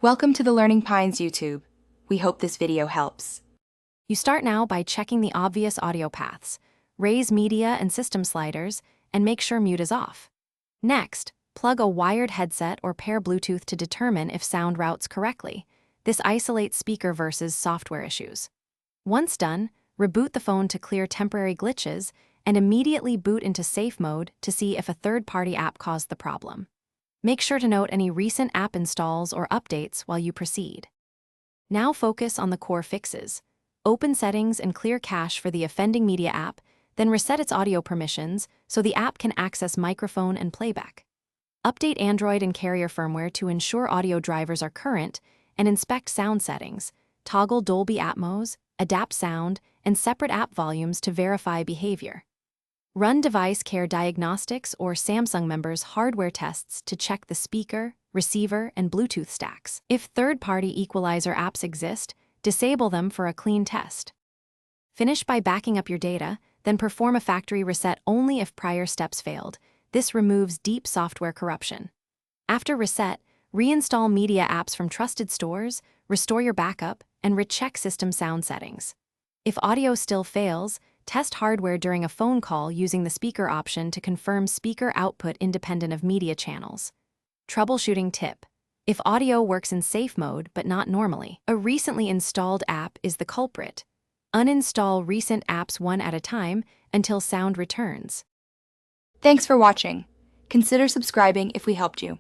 Welcome to the Learning Pines YouTube. We hope this video helps. You start now by checking the obvious audio paths, raise media and system sliders, and make sure mute is off. Next, plug a wired headset or pair Bluetooth to determine if sound routes correctly. This isolates speaker versus software issues. Once done, reboot the phone to clear temporary glitches and immediately boot into safe mode to see if a third-party app caused the problem. Make sure to note any recent app installs or updates while you proceed. Now focus on the core fixes. Open settings and clear cache for the offending media app, then reset its audio permissions so the app can access microphone and playback. Update Android and carrier firmware to ensure audio drivers are current and inspect sound settings. Toggle Dolby Atmos, adapt sound, and separate app volumes to verify behavior. Run device care diagnostics or Samsung members' hardware tests to check the speaker, receiver, and Bluetooth stacks. If third-party equalizer apps exist, disable them for a clean test. Finish by backing up your data, then perform a factory reset only if prior steps failed. This removes deep software corruption. After reset, reinstall media apps from trusted stores, restore your backup, and recheck system sound settings. If audio still fails, test hardware during a phone call using the speaker option to confirm speaker output independent of media channels. Troubleshooting tip: if audio works in safe mode but not normally, a recently installed app is the culprit. Uninstall recent apps one at a time until sound returns. Thanks for watching. Consider subscribing if we helped you.